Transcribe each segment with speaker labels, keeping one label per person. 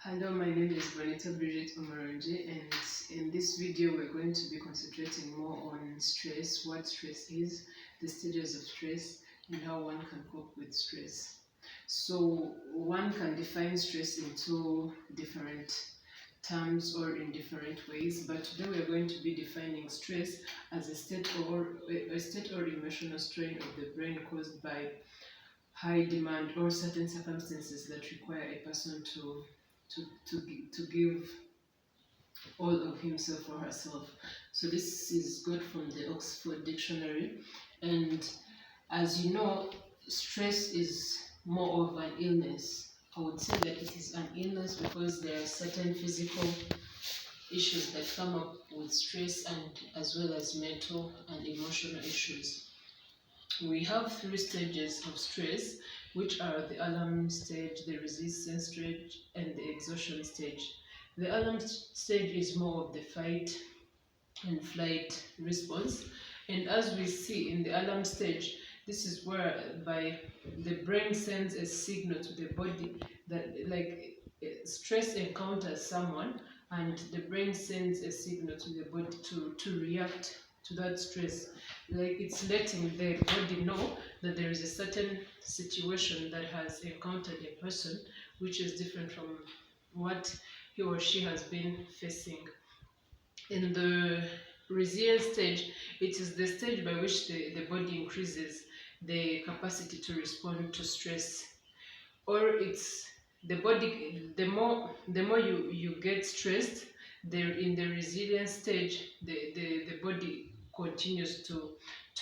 Speaker 1: Hello, my name is Bonita Bridget Omoronji, and in this video we're going to be concentrating more on stress, what stress is, the stages of stress, and how one can cope with stress. So one can define stress in two different terms or in different ways, but today we're going to be defining stress as a state or emotional strain of the brain caused by high demand or certain circumstances that require a person to give all of himself or herself. So this is got from the Oxford Dictionary, and as you know, stress is more of an illness. I would say that it is an illness because there are certain physical issues that come up with stress, and as well as mental and emotional issues. We have three stages of stress, which are the alarm stage, the resistance stage, and the exhaustion stage. The alarm stage is more of the fight and flight response. And as we see in the alarm stage, this is where by the brain sends a signal to the body that stress encounters someone, and the brain sends a signal to the body to react to that stress. Like it's letting the body know that there is a certain situation that has encountered a person which is different from what he or she has been facing. In the resilience stage, it is the stage by which the body increases the capacity to respond to stress, or it's the body, the more you get stressed, there in the resilience stage, the body continues to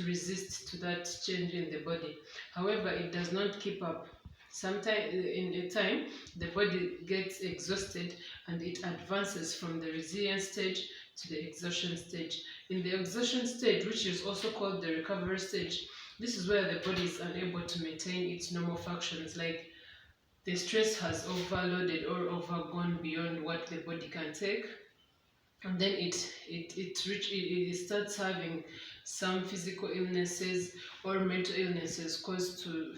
Speaker 1: resist to that change in the body. However, it does not keep up. Sometimes in a time the body gets exhausted and it advances from the resilience stage to the exhaustion stage. In the exhaustion stage, which is also called the recovery stage, this is where the body is unable to maintain its normal functions, like the stress has overloaded or overgone beyond what the body can take, and then it starts having some physical illnesses or mental illnesses caused to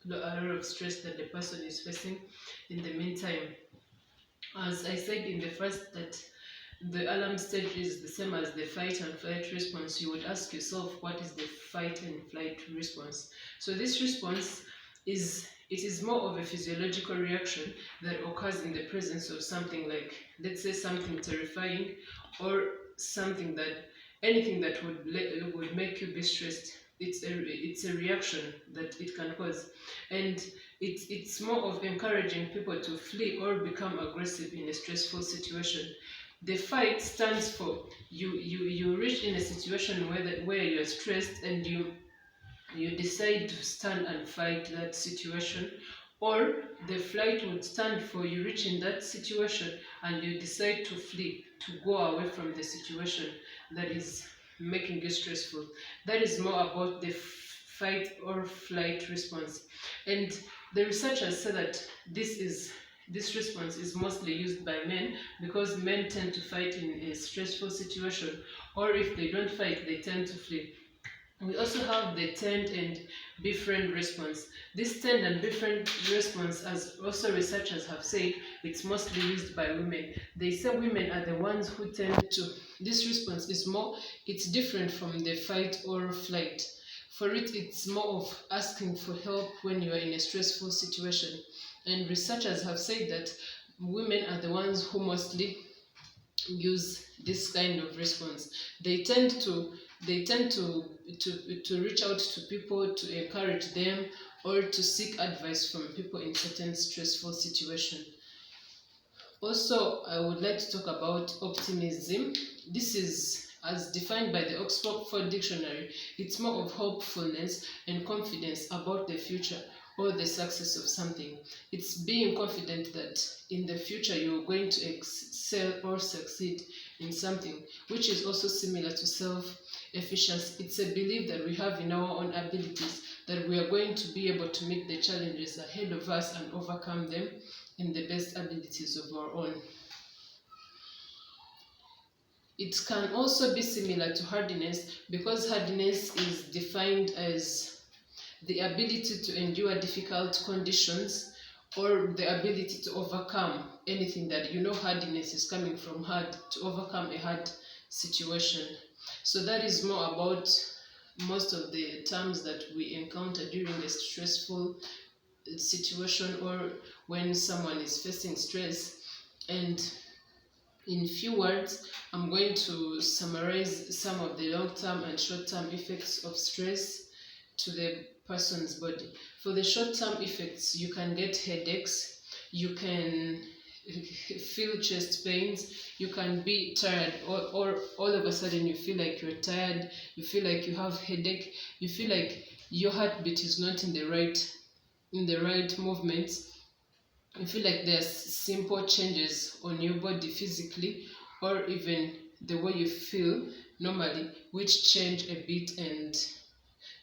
Speaker 1: a lot of stress that the person is facing in the meantime. As I said in the first, that the alarm stage is the same as the fight and flight response. You would ask yourself, what is the fight and flight response? So this response is more of a physiological reaction that occurs in the presence of something, like, let's say, something terrifying, or something that anything that would make you be stressed. It's a reaction that it can cause, and it's more of encouraging people to flee or become aggressive in a stressful situation. The fight stands for you reach in a situation where you're stressed, and you decide to stand and fight that situation. Or the flight would stand for you reach in that situation and you decide to flee, to go away from the situation that is making you stressful. That is more about the fight or flight response. And the researchers say that this response is mostly used by men, because men tend to fight in a stressful situation, or if they don't fight, they tend to flee. We also have the tend and befriend response. This tend and befriend response, as also researchers have said, it's mostly used by women. They say women are the ones who tend to. This response is it's different from the fight or flight. For it, it's more of asking for help when you are in a stressful situation. And researchers have said that women are the ones who mostly use this kind of response. They tend to reach out to people to encourage them, or to seek advice from people in certain stressful situation. Also, I would like to talk about optimism. This is, as defined by the Oxford Dictionary, it's more of hopefulness and confidence about the future or the success of something. It's being confident that in the future you're going to excel or succeed in something, which is also similar to self-efficiency. It's a belief that we have in our own abilities, that we are going to be able to meet the challenges ahead of us and overcome them in the best abilities of our own. It can also be similar to hardiness, because hardiness is defined as the ability to endure difficult conditions or the ability to overcome anything that hardiness is coming from hard, to overcome a hard situation. So that is more about most of the terms that we encounter during a stressful situation, or when someone is facing stress. And in few words, I'm going to summarize some of the long-term and short-term effects of stress to the person's body. For the short-term effects, you can get headaches, you can feel chest pains, you can be tired, or all of a sudden you feel like you're tired, you feel like you have headache, you feel like your heartbeat is not in the right movements. You feel like there's simple changes on your body physically, or even the way you feel normally, which change a bit, and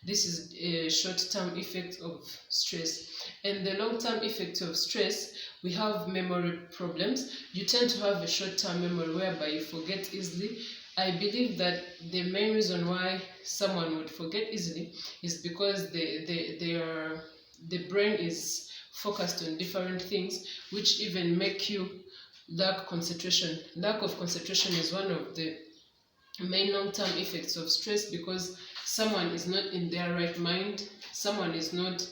Speaker 1: this is a short-term effect of stress. And the long-term effect of stress, we have memory problems. You tend to have a short-term memory whereby you forget easily. I believe that the main reason why someone would forget easily is because the brain is focused on different things, which even make you lack concentration. Lack of concentration is one of the main long-term effects of stress, because someone is not in their right mind, someone is not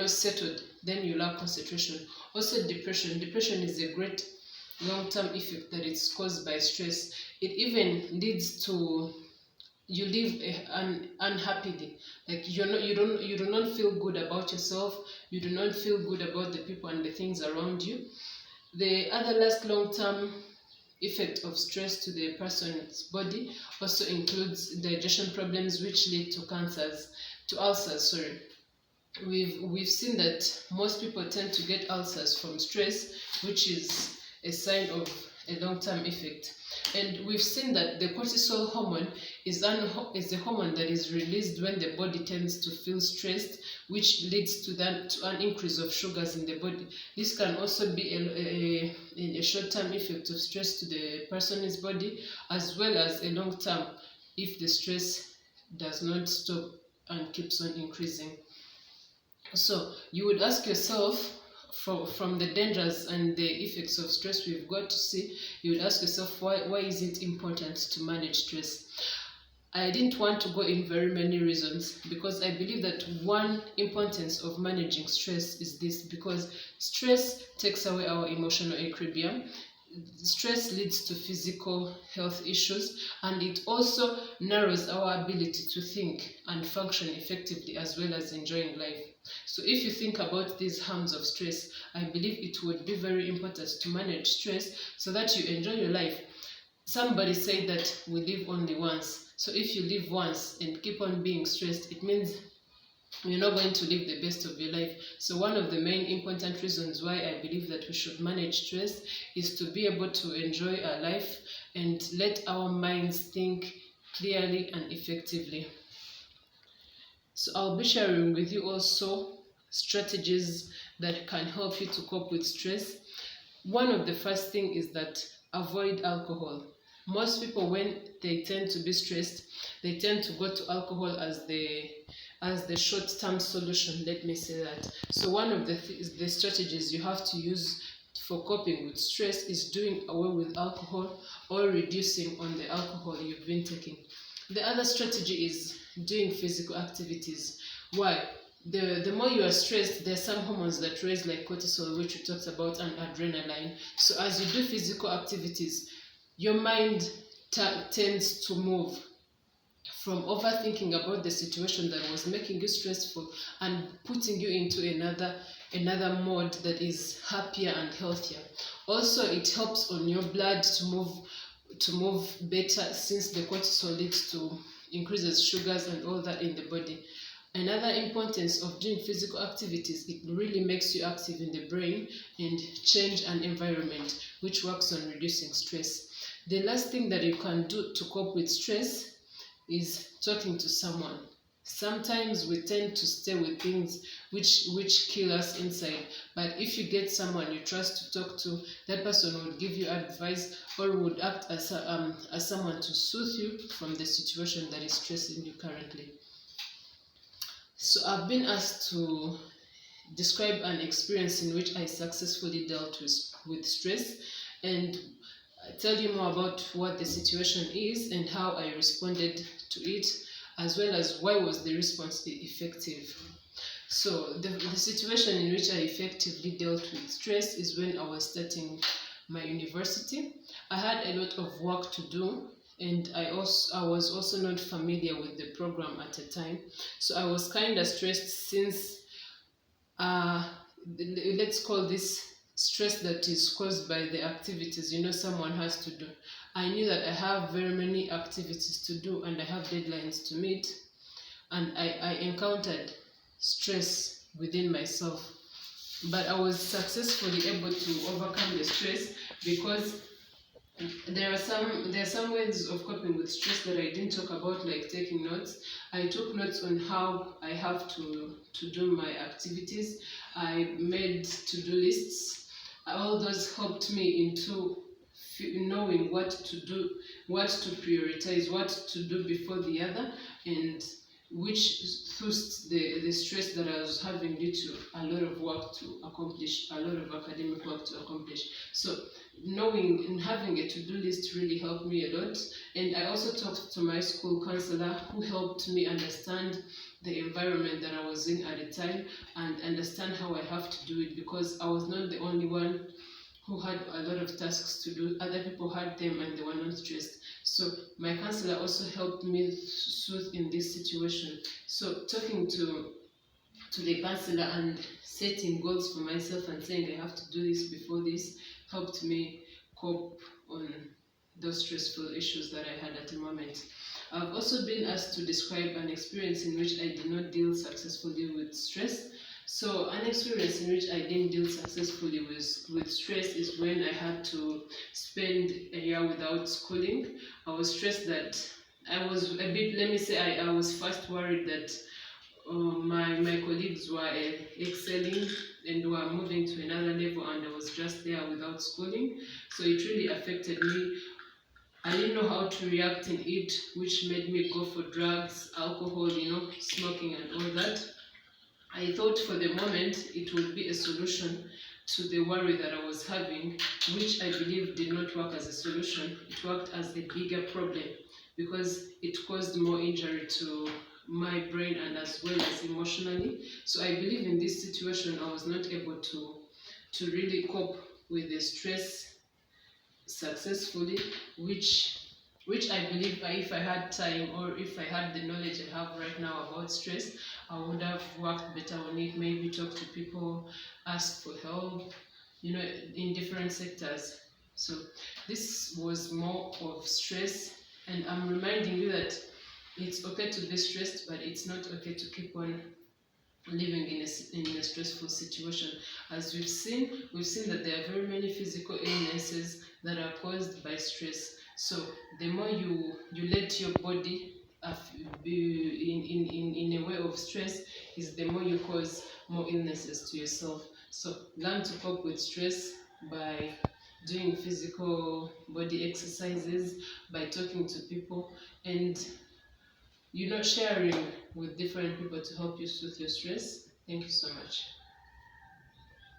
Speaker 1: settled, then you lack concentration. Also, depression is a great long-term effect that is caused by stress. It even leads to you live unhappily, like you do not feel good about yourself, you do not feel good about the people and the things around you. The other last long-term effect of stress to the person's body also includes digestion problems, which lead to ulcers. Sorry, we've seen that most people tend to get ulcers from stress, which is a sign of a long-term effect. And we've seen that the cortisol hormone is a hormone that is released when the body tends to feel stressed, which leads to an increase of sugars in the body. This can also be a short-term effect of stress to the person's body, as well as a long-term if the stress does not stop and keeps on increasing. So you would ask yourself, from the dangers and the effects of stress we've got to see, you would ask yourself, why is it important to manage stress? I didn't want to go in very many reasons, because I believe that one importance of managing stress is this: because stress takes away our emotional equilibrium. Stress leads to physical health issues, and it also narrows our ability to think and function effectively, as well as enjoying life. So if you think about these harms of stress, I believe it would be very important to manage stress so that you enjoy your life. Somebody said that we live only once. So if you live once and keep on being stressed, it means you're not going to live the best of your life. So one of the main important reasons why I believe that we should manage stress is to be able to enjoy our life and let our minds think clearly and effectively. So I'll be sharing with you also strategies that can help you to cope with stress. One of the first thing is that avoid alcohol. Most people, when they tend to be stressed, they tend to go to alcohol as the short-term solution, let me say that. So one of the strategies you have to use for coping with stress is doing away with alcohol, or reducing on the alcohol you've been taking. The other strategy is doing physical activities. Why? The more you are stressed, there are some hormones that raise, like cortisol, which we talked about, and adrenaline. So as you do physical activities, your mind tends to move from overthinking about the situation that was making you stressful and putting you into another mode that is happier and healthier. Also, it helps on your blood to move better, since the cortisol leads to increases sugars and all that in the body. Another importance of doing physical activities, it really makes you active in the brain and change an environment, which works on reducing stress. The last thing that you can do to cope with stress is talking to someone. Sometimes we tend to stay with things which kill us inside, but if you get someone you trust to talk to, that person would give you advice, or would act as someone to soothe you from the situation that is stressing you currently. So I've been asked to describe an experience in which I successfully dealt with stress, and tell you more about what the situation is and how I responded to it, as well as why was the response effective. So the situation in which I effectively dealt with stress is when I was starting my university. I had a lot of work to do, and I was also not familiar with the program at the time. So I was kind of stressed since uh, let's call this stress that is caused by the activities someone has to do. I knew that I have very many activities to do and I have deadlines to meet, and I encountered stress within myself. But I was successfully able to overcome the stress because there are some ways of coping with stress that I didn't talk about, like taking notes. I took notes on how I have to do my activities. I made to-do lists. All those helped me into knowing what to do, what to prioritize, what to do before the other, and which soothed the stress that I was having due to a lot of work to accomplish, a lot of academic work to accomplish. So knowing and having a to-do list really helped me a lot. And I also talked to my school counselor, who helped me understand the environment that I was in at the time and understand how I have to do it, because I was not the only one who had a lot of tasks to do. Other people had them and they were not stressed. So my counselor also helped me soothe in this situation. So talking to the counselor and setting goals for myself and saying I have to do this before this helped me cope on those stressful issues that I had at the moment. I've also been asked to describe an experience in which I did not deal successfully with stress. So an experience in which I didn't deal successfully with stress is when I had to spend a year without schooling. I was stressed that I was a bit, let me say, I was first worried that my colleagues were excelling and were moving to another level, and I was just there without schooling. So it really affected me. I didn't know how to react in it, which made me go for drugs, alcohol, smoking and all that. I thought for the moment it would be a solution to the worry that I was having, which I believe did not work as a solution. It worked as a bigger problem because it caused more injury to my brain and as well as emotionally. So I believe in this situation I was not able to really cope with the stress successfully, which I believe if I had time or if I had the knowledge I have right now about stress, I would have worked better on it, maybe talk to people, ask for help, in different sectors. So this was more of stress, and I'm reminding you that it's okay to be stressed, but it's not okay to keep on living in a stressful situation. As we've seen that there are very many physical illnesses that are caused by stress. So the more you let your body be in a way of stress, is the more you cause more illnesses to yourself. So learn to cope with stress by doing physical body exercises, by talking to people, and sharing with different people to help you soothe your stress. Thank you so much.